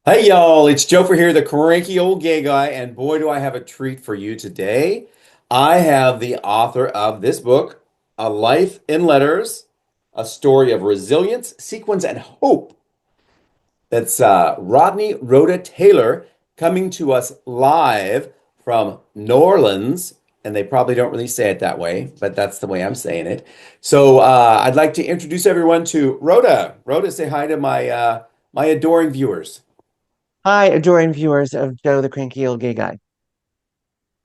Hey y'all, it's Joe for here, the cranky old gay guy, and boy, do I have a treat for you today. I have the author of this book, A Life in Letters, a story of resilience, sequence, and hope. That's Rodney Rhoda Taylor coming to us live from New Orleans, and they probably don't really say it that way, but that's the way I'm saying it. So I'd like to introduce everyone to Rhoda. Rhoda, say hi to my adoring viewers. Hi, adoring viewers of Joe the Cranky Old Gay Guy.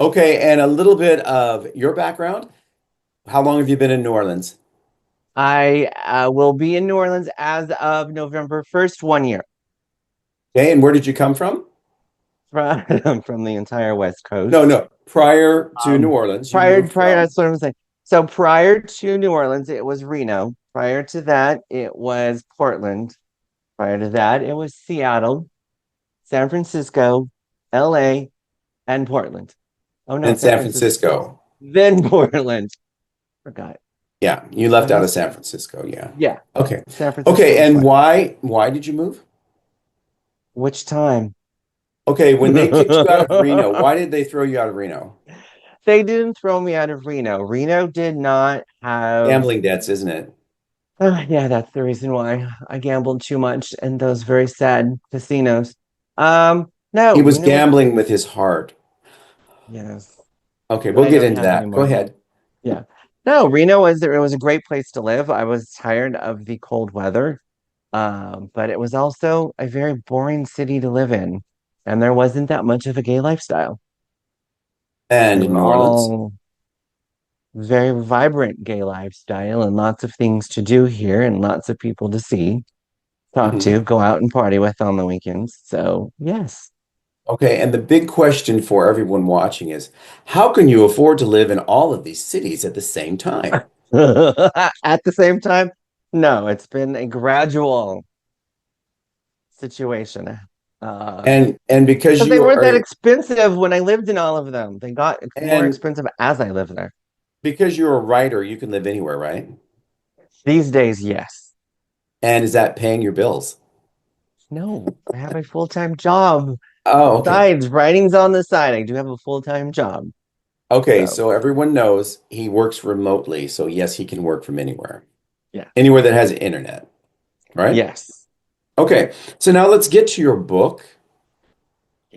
Okay, and a little bit of your background. How long have you been in New Orleans? I will be in New Orleans as of November 1st, 1 year Okay, and where did you come from? from, from the entire West No, Coast. no. Prior to New Um, Orleans, you prior, moved prior, from. that's what I'm saying. So prior to New Orleans, it was Reno. Prior to that, it was Portland. Prior to that, it was Seattle, San Francisco, LA, and Portland. Oh no, And San San Francisco first, Francisco. then Portland. Forgot. Yeah, you left That out of was, San Francisco. Yeah. yeah, Okay. San Francisco Okay, was and fine. why did you move? Which time? Okay, when they kicked you out of Reno, why did they throw you out of Reno? They didn't throw me out of Reno. Reno did not have. Gambling debts, isn't it? Yeah, that's the reason why I gambled too much in those very sad casinos. No, He was Reno was gambling with his heart. yes, Okay, but we'll I get don't into have that. Go anymore. ahead. Yeah, no, Reno was it was a great place to live. I was tired of the cold weather, but it was also a very boring city to live in, and there wasn't that much of a gay lifestyle. And They in were New Orleans. all very vibrant gay lifestyle and lots of things to do here and lots of people to see, talk Mhm. to, go out and party with on the weekends. So, yes. Okay, and the big question for everyone watching is, how can you afford to live in all of these cities at the same time? At the same time, no, it's been a gradual situation. Uh, And because because they you weren't that are expensive when I lived in all of them. They got more and expensive as I lived there. because you're a writer, you can live anywhere, right? These days, yes. And is that paying your bills? No, I have a full-time job. Oh, okay. Besides, writing's on the side. I do have a full-time job. Okay, So, so everyone knows he works remotely, so yes, he can work from anywhere. yeah. Anywhere that has internet, right? Yes. Okay, so now let's get to your book,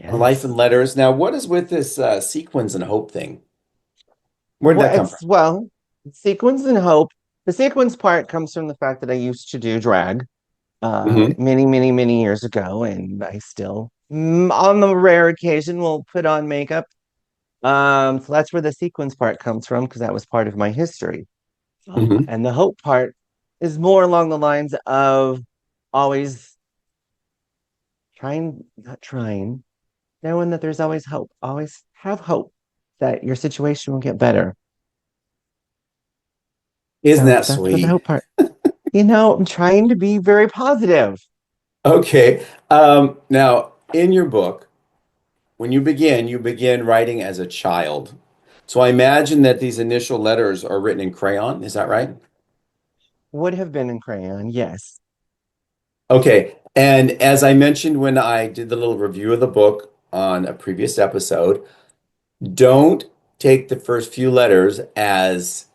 A Life in Yes. Letters. Now, what is with this sequins and hope thing? Where did Well, that come from? well, sequence and hope. The sequence part comes from the fact that I used to do drag Hmm. many, many, many years ago, and I still, on the rare occasion, will put on makeup. So that's where the sequence part comes from because that was part of my history. Hmm. And the hope part is more along the lines of always trying, not trying, knowing that there's always hope. Always have hope that your situation will get better. Isn't So that that's for the sweet? hope part. I'm trying to be very positive. Okay. Now, in your book, when you begin writing as a child. So I imagine that these initial letters are written in crayon. Is that right? Would have been in crayon, yes. Okay. And as I mentioned when I did the little review of the book on a previous episode, don't take the first few letters as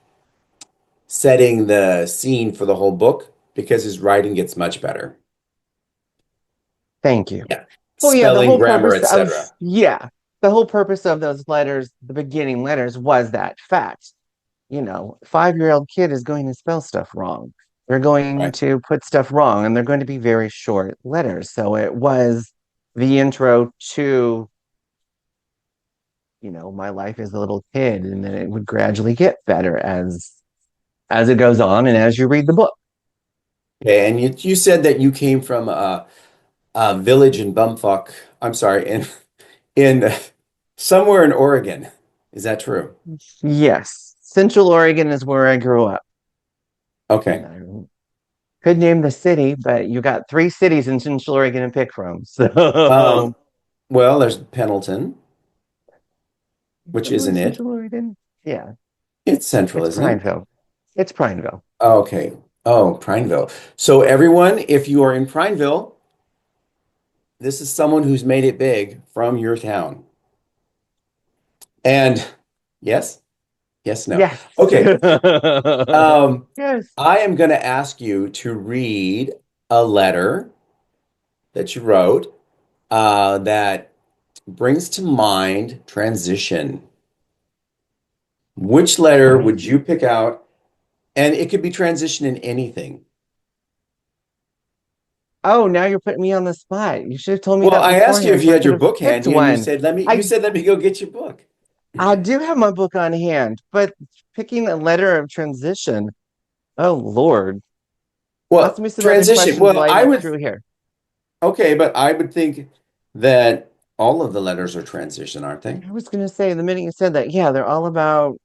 setting the scene for the whole book because his writing gets much better. Thank you. Yeah. Oh yeah, Spelling, grammar, etc. the whole purpose of those letters, the beginning letters, was that fact. 5-year-old kid is going to spell stuff wrong. They're going Right. to put stuff wrong, and they're going to be very short letters. So it was the intro to, my life as a little kid, and then it would gradually get better as it goes on and as you read the book. Okay. And you said that you came from a village in Bumfuck. I'm sorry, in somewhere in Oregon. Is that true? Yes, Central Oregon is where I grew up. And Okay. I could name the city, but you got three cities in Central Oregon to pick from. So, Um, well, there's Pendleton, is which it really isn't it? Central Oregon? Yeah, It's central, it's isn't it? Prineville. It's Prineville. Okay. Oh, Prineville. So everyone, if you are in Prineville, this is someone who's made it big from your town. And yes, yes, no. Yes. Okay. Um, Yes. I am going to ask you to read a letter that you wrote that brings to mind transition. Which letter would you pick out? And it could be transition in anything. Oh, now you're putting me on the spot. You should have told me Well, that I asked you beforehand if so you I had could your have book picked handy, and you one. said you I said let me go get your book. I do have my book on hand, but picking a letter of transition. Oh Lord. Ask Well, me some other transition. questions Well, while I I look would through here. okay, but I would think that all of the letters are transition, aren't they? I was gonna say the minute you said that, yeah, they're all about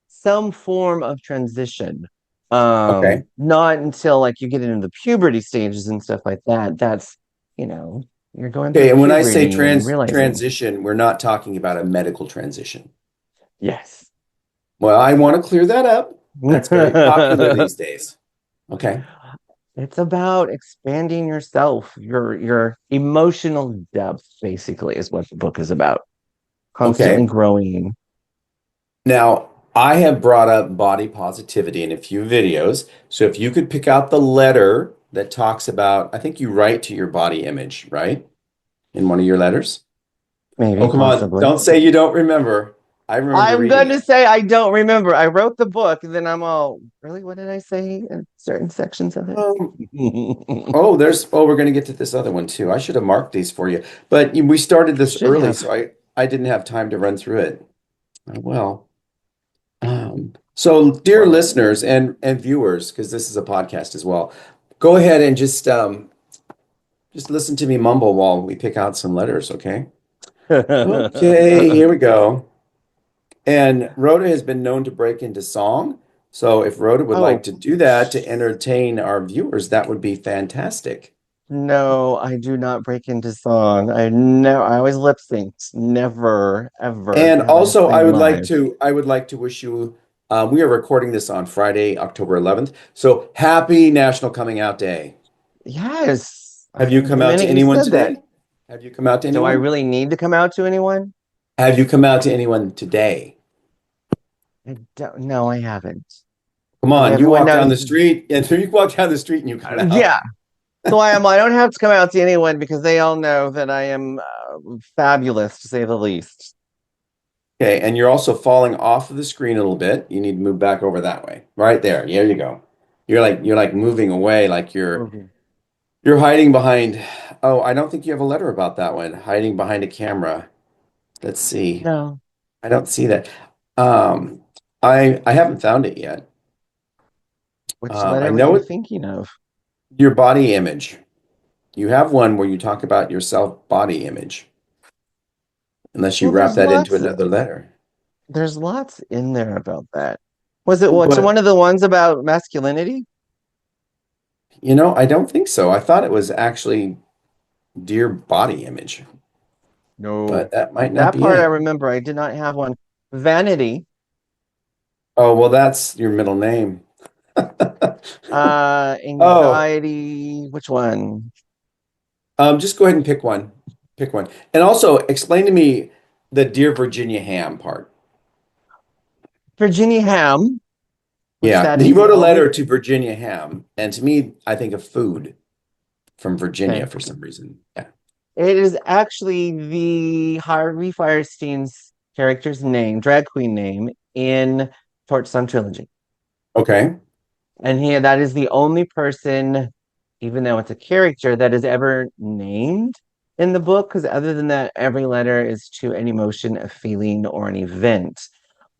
some form of transition. Okay. Not until like you get into the puberty stages and stuff like that. That's, you know, you're going through Okay, and when I say puberty and realizing, transition, we're not talking about a medical transition. yes. Well, I want to clear that up. That's very popular these days. Okay. It's about expanding yourself, your emotional depth, basically, is what the book is about. Constantly Okay. growing. Now, I have brought up body positivity in a few videos. So if you could pick out the letter that talks about, I think you write to your body image, right? In one of your letters. Oh, Maybe, come on. possibly. Don't say you don't remember. I remember I'm reading going to it. say I don't remember. I wrote the book, and then I'm all, really? What did I say in certain sections of it? Um, oh, we're going to get to this other one too. I should have marked these for you. But we started this Should early, have. so I didn't have time to run through it. Well, so dear Well, listeners and viewers, because this is a podcast as well, go ahead and just listen to me mumble while we pick out some letters, okay? Okay, here we go. And Rhoda has been known to break into song. So if Rhoda would like oh, to do that to entertain our viewers, that would be fantastic. no, I do not break into song. I always lip sync. Never, ever And have I also, sang live. I would like to wish you. We are recording this on Friday, October 11th. So happy National Coming Out Day. Yes, Have you come the out to minute you anyone said that, today? Have you come out to do I anyone? really need to come out to anyone? Have you come out to anyone today? I don't, no, I haven't. Come Because on, you everyone walk down knows, the street, and you walk down the street and you come out. yeah. So I don't have to come out to anyone because they all know that I am fabulous, to say the least. Okay, and you're also falling off of the screen a little bit. You need to move back over that way. Right there. There you go. You're like moving away, like Mhm. you're hiding behind. Oh, I don't think you have a letter about that one. Hiding behind a camera. Let's see. No, I don't see that. Um, I haven't found it yet. which I letter were know you it, thinking of? your body image. You have one where you talk about your self body image, unless you Well, wrap that into another letter. there's lots in there about that. Was it what's one But of the ones about masculinity? I don't think so. I thought it was actually dear body image, but No. that might not That be part I it. remember. I did not have one. Vanity, Oh, well, that's your middle name. Oh, anxiety, which one? just go ahead and pick one. Pick one. And also explain to me the Dear Virginia Ham part. Virginia Ham, which Yeah, that he is the wrote a only letter to Virginia Ham, and to me, I think of food from Virginia okay. for some reason. Yeah. It is actually the Harvey Firestein's character's name, drag queen name in Torch Sun Trilogy. Okay. And that is the only person, even though it's a character, that is ever named in the book. Because other than that, every letter is to an emotion, a feeling, or an event.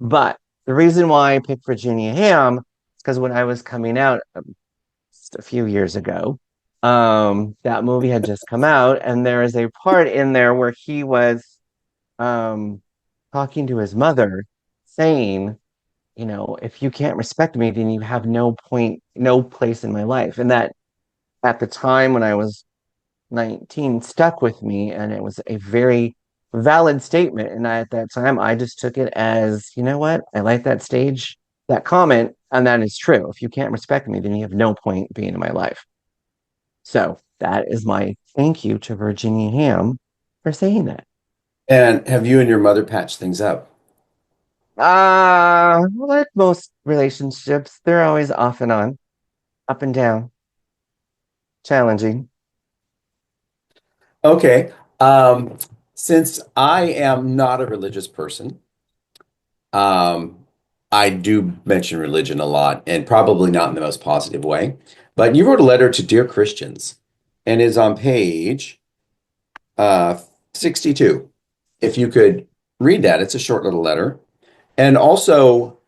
But the reason why I picked Virginia Ham is because when I was coming out just a few years ago, that movie had just come out, and there is a part in there where he was um, talking to his mother, saying, if you can't respect me, then you have no point, no place in my life. And that at the time when I was 19 stuck with me. And it was a very valid statement. And at that time, I just took it as, you know what? I like that comment. And that is true. If you can't respect me, then you have no point being in my life. So that is my thank you to Virginia Ham for saying that. And have you and your mother patched things up? Like most relationships, they're always off and on, up and down, challenging. Okay. Um, since I am not a religious person, um, I do mention religion a lot and probably not in the most positive way. But you wrote a letter to Dear Christians and is on page uh, 62. If you could read that, it's a short little letter. And also,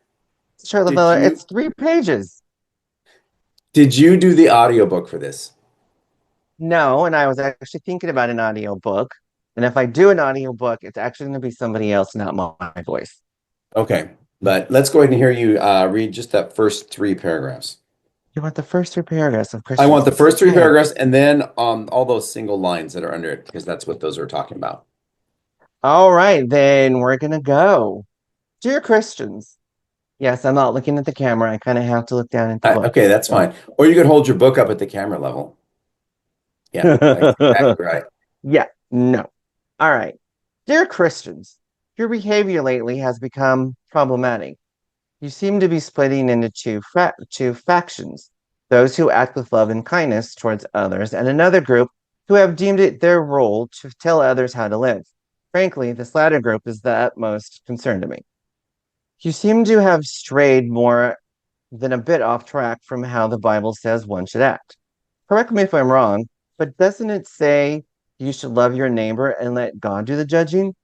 Sure, did Lavella, you it's 3 pages. did you do the audiobook for this? No, and I was actually thinking about an audiobook. And if I do an audiobook, it's actually going to be somebody else, not my voice. Okay, but let's go ahead and hear you read just that first three paragraphs. You want the first 3 paragraphs of I want the Christians? first three Okay. paragraphs and then all those single lines that are under it, because that's what those are talking about. All right, then we're going to go. Dear Christians. Yes, I'm not looking at the camera. I kind of have to look down at the book. Okay, that's So, fine. Or you could hold your book up at the camera level. Yeah, that's exactly right. yeah, no. All right. Dear Christians, your behavior lately has become problematic. You seem to be splitting into two factions, those who act with love and kindness towards others, and another group who have deemed it their role to tell others how to live. Frankly, this latter group is the utmost concern to me. You seem to have strayed more than a bit off track from how the Bible says one should act. Correct me if I'm wrong, but doesn't it say you should love your neighbor and let God do the judging?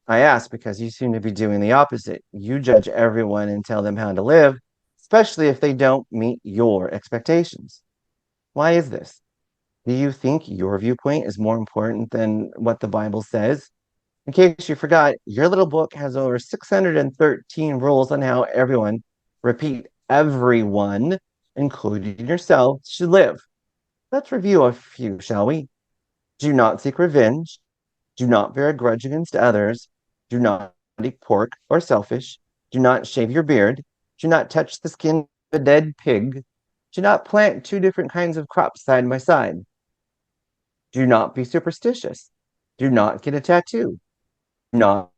I ask because you seem to be doing the opposite. You judge everyone and tell them how to live, especially if they don't meet your expectations. Why is this? Do you think your viewpoint is more important than what the Bible says? In case you forgot, your little book has over 613 rules on how everyone, repeat, everyone, including yourself, should live. Let's review a few, shall we? Do not seek revenge. Do not bear a grudge against others. Do not eat pork or selfish. Do not shave your beard. Do not touch the skin of a dead pig. Do not plant two different kinds of crops side by side. Do not be superstitious. Do not get a tattoo. Do not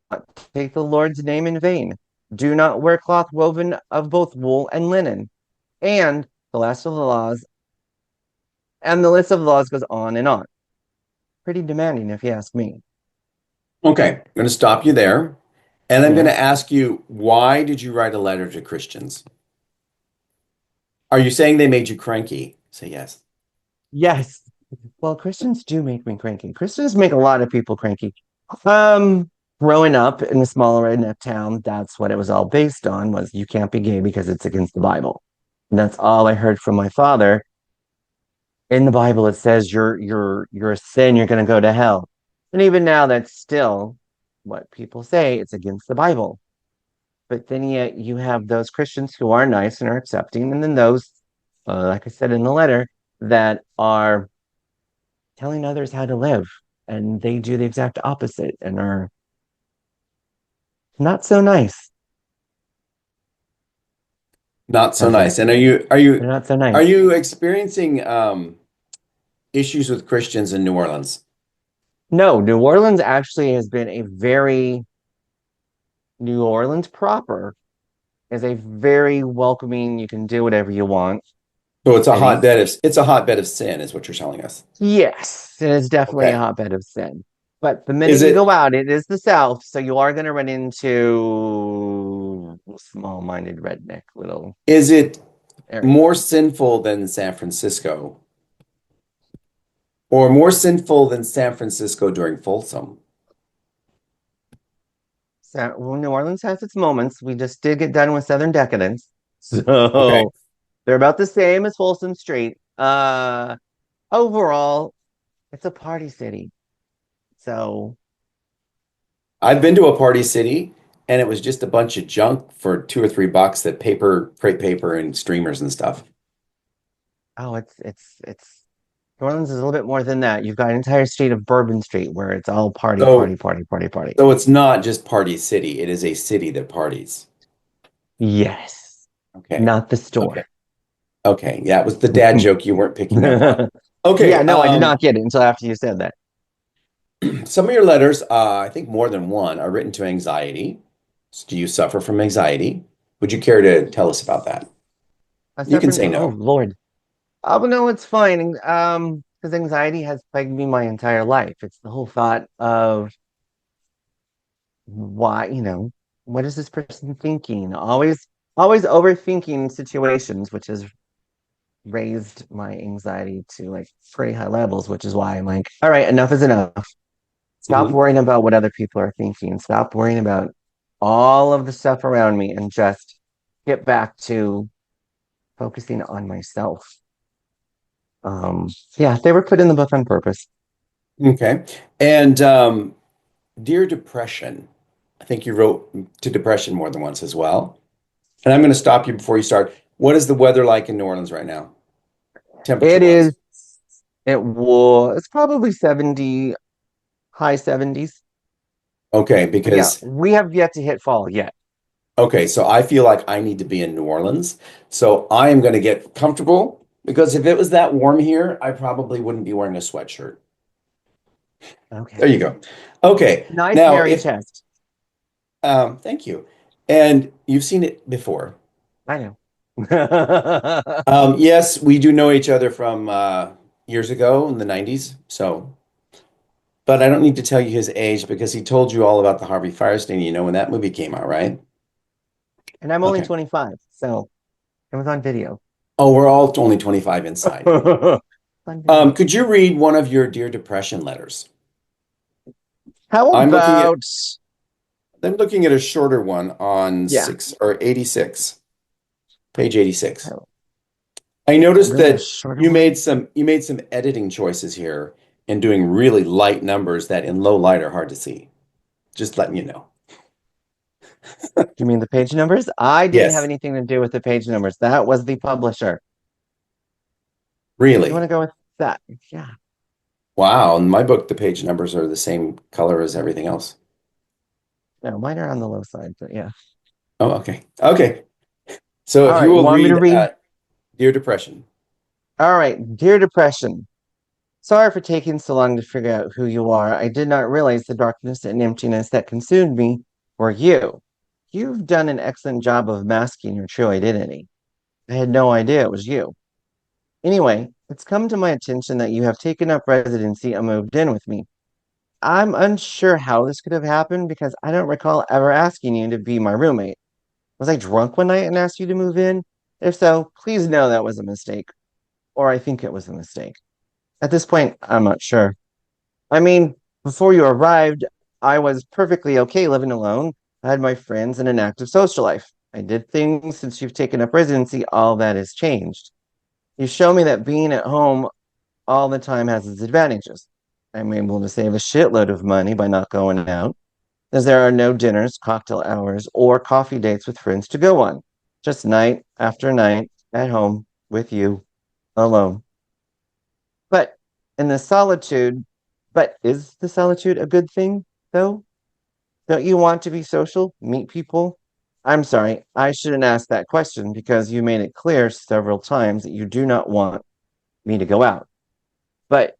take the Lord's name in vain. Do not wear cloth woven of both wool and linen. And the last of the laws, and the list of the laws goes on and on. Pretty demanding, if you ask me. Okay, I'm going to stop you there. And I'm going to Yes. ask you, why did you write a letter to Christians? Are you saying they made you cranky? Say yes. Yes. Well, Christians do make me cranky. Christians make a lot of people cranky. Um, Growing up in a small redneck town, that's what it was all based on was you can't be gay because it's against the Bible. And that's all I heard from my father. In the Bible, it says you're a sin, you're gonna go to hell. And even now, that's still what people say. It's against the Bible. But then yet you have those Christians who are nice and are accepting, and then those, like I said in the letter, that are telling others how to live, and they do the exact opposite and are not so nice. Not so How's that? nice. And They're not so are nice. you experiencing issues with Christians in New Orleans? No, New Orleans actually has been a very New Orleans proper is a very welcoming. You can do whatever you want So it's a city. hotbed of sin, is what you're telling us. Yes, it is definitely a Okay. hotbed of sin. But the Is minute you go it out, it is the South, so you are going to run into small-minded redneck little is it areas. more sinful than San Francisco, or more sinful than San Francisco during Folsom? So, well, New Orleans has its moments. We just did get done with Southern Decadence, Okay. so they're about the same as Folsom Street. Overall, it's a party city. So, I've been to a party city and it was just a bunch of junk for $2 or $3 that crepe paper and streamers and stuff. oh, it's New Orleans is a little bit more than that. You've got an entire street of Bourbon Street where it's all party, party, So, party, party, party. so it's not just party city, it is a city that parties. Yes, Okay. not the Okay. store. Okay. Yeah, it was the dad joke you weren't picking up on. Yeah, Okay, no, I did not get it until after you said that. some of your letters, I think more than one, are written to anxiety. So do you suffer from anxiety? Would you care to tell us about that? I You can suffer say from, oh no. Lord. Oh, but no, it's fine. Because anxiety has plagued me my entire life. It's the whole thought of why, what is this person thinking? Always overthinking situations, which has raised my anxiety to like pretty high levels, which is why I'm like, all right, enough is enough. Stop Hmm. worrying about what other people are thinking. Stop worrying about all of the stuff around me and just get back to focusing on myself. Um, yeah, they were put in the book on purpose. Okay. And Dear Depression, I think you wrote to depression more than once as well. And I'm going to stop you before you start. What is the weather like in New Orleans right now, temperature It wise? is, it's probably 70, high 70s. Okay, But yeah, because we have yet to hit fall yet. okay, so I feel like I need to be in New Orleans. So I am going to get comfortable because if it was that warm here, I probably wouldn't be wearing a sweatshirt. There Okay. you go. Okay, Nice now hairy if chest. thank you. And you've seen it before. I know. Yes, we do know each other from years ago in the 90s. So, but I don't need to tell you his age because he told you all about the Harvey Firestein, when that movie came out, right? And I'm only Okay. 25, so it was on video. Oh, we're all only 25 inside. On video. Could you read one of your Dear Depression letters? How I'm looking at about, I'm looking at a shorter one on yeah, 86, page 86. how- I a noticed really a that shorter you one? made some editing choices here and doing really light numbers that in low light are hard to see. Just letting you know. Do you mean the page numbers? I didn't have Yes, anything to do with the page numbers. That was the publisher. You want really. to go with that? Yeah. Wow. In my book, the page numbers are the same color as everything else. No, mine are on the low side, but yeah. Oh, okay. Okay. So All if you right, you will want me to read read? Dear Depression. All right, dear depression. Sorry for taking so long to figure out who you are. I did not realize the darkness and emptiness that consumed me were you. You've done an excellent job of masking your true identity. I had no idea it was you. Anyway, it's come to my attention that you have taken up residency and moved in with me. I'm unsure how this could have happened because I don't recall ever asking you to be my roommate. Was I drunk one night and asked you to move in? If so, please know that was a mistake, or I think it was a mistake. At this point, I'm not sure. I mean, before you arrived, I was perfectly okay living alone. I had my friends and an active social life. I did things since you've taken up residency, all that has changed. You show me that being at home all the time has its advantages. I'm able to save a shitload of money by not going out, as there are no dinners, cocktail hours, or coffee dates with friends to go on. Just night after night at home with you alone. But in the solitude, but is the solitude a good thing, though? Don't you want to be social, meet people? I'm sorry, I shouldn't ask that question because you made it clear several times that you do not want me to go out. But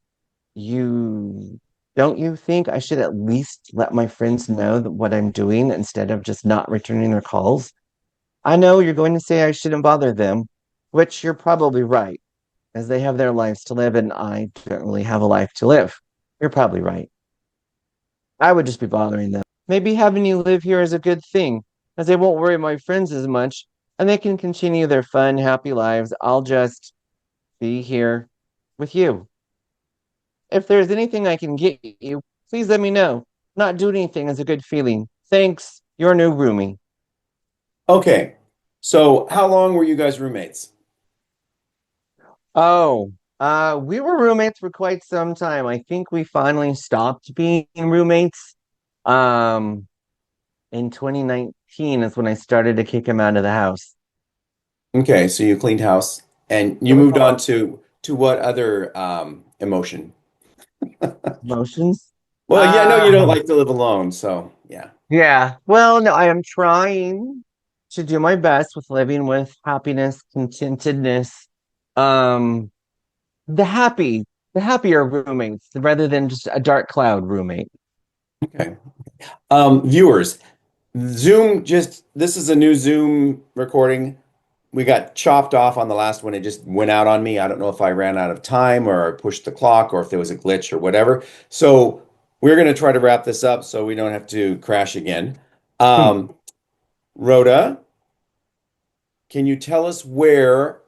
you don't you think I should at least let my friends know that what I'm doing instead of just not returning their calls? I know you're going to say I shouldn't bother them, which you're probably right, as they have their lives to live and I don't really have a life to live. You're probably right. I would just be bothering them. Maybe having you live here is a good thing, as they won't worry my friends as much, and they can continue their fun, happy lives. I'll just be here with you. If there's anything I can get you, please let me know. Not doing anything is a good feeling. Thanks, your new roomie. Okay. So how long were you guys roommates? Oh, we were roommates for quite some time. I think we finally stopped being roommates. Um, in 2019 is when I started to kick him out of the house. Okay, so you cleaned house and you moved on to what other emotion? Emotions? Well, yeah, I know you Uh, don't like to live alone, so yeah. yeah. Well, no, I am trying to do my best with living with happiness, contentedness, um, the happy. The happier roommates rather than just a dark cloud roommate. Okay. Viewers, this is a new Zoom recording. We got chopped off on the last one. It just went out on me. I don't know if I ran out of time or I pushed the clock or if there was a glitch or whatever. So we're going to try to wrap this up so we don't have to crash again. Um, Rhoda, can you tell us where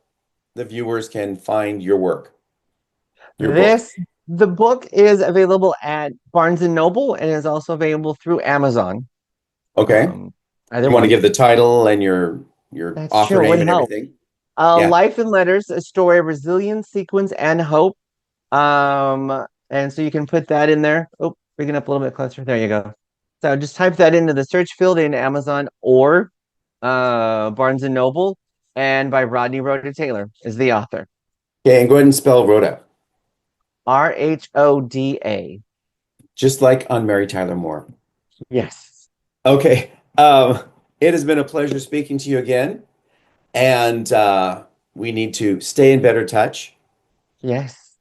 the viewers can find your work, your book? This the book is available at Barnes and Noble and is also available through Amazon. Okay. Um, Either You want to one. give the title and your That's author true. It name would and help. everything? Yeah. Life in Letters, a story of resilience, sequence, and hope. And so you can put that in there. Oh, bring it up a little bit closer. There you go. So just type that into the search field in Amazon or Barnes and Noble, and by Rodney Rhoda Taylor is the author. Okay, and go ahead and spell Rhoda, Rhoda. just like on Mary Tyler Moore. Yes. Okay. It has been a pleasure speaking to you again, and we need to stay in better touch. Yes.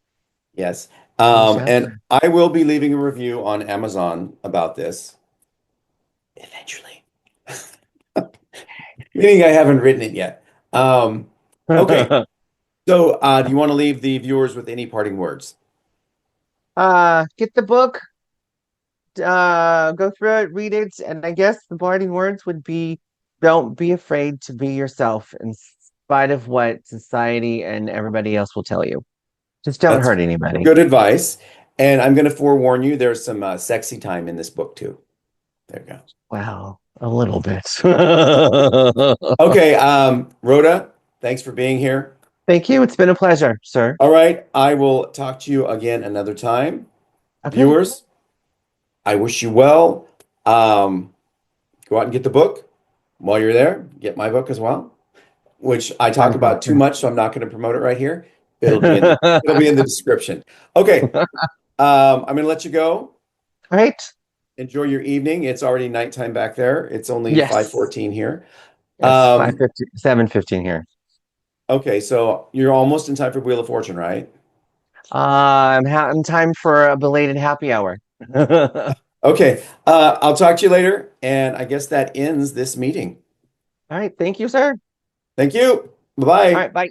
Yes. We shall, And sir. I will be leaving a review on Amazon about this eventually, meaning I haven't written it yet. Okay. So, do you want to leave the viewers with any parting words? Get the book, go through it, read it, and I guess the parting words would be don't be afraid to be yourself in spite of what society and everybody else will tell you. Just don't That's hurt anybody. good advice. And I'm going to forewarn you, there's some sexy time in this book too. There you go. Well, a little bit. Okay, Rhoda, thanks for being here. Thank you. It's been a pleasure, sir. All right, I will talk to you again another time. Okay. Viewers, I wish you well. Um, Go out and get the book. While you're there, get my book as well, which I talk Wonderful. about too much, so I'm not going to promote it right here. It'll be in the description. Okay, I'm going to let you go. All right. Enjoy your evening. It's already nighttime back there. It's only Yes. 5:14 here. It's Um, 5:50, 7:15 here. okay, so you're almost in time for Wheel of Fortune, right? I'm time for a belated happy hour. All Okay, I'll talk to you later, and I guess that ends this meeting. right. Thank you, sir. Thank you. All Bye-bye. right. Bye.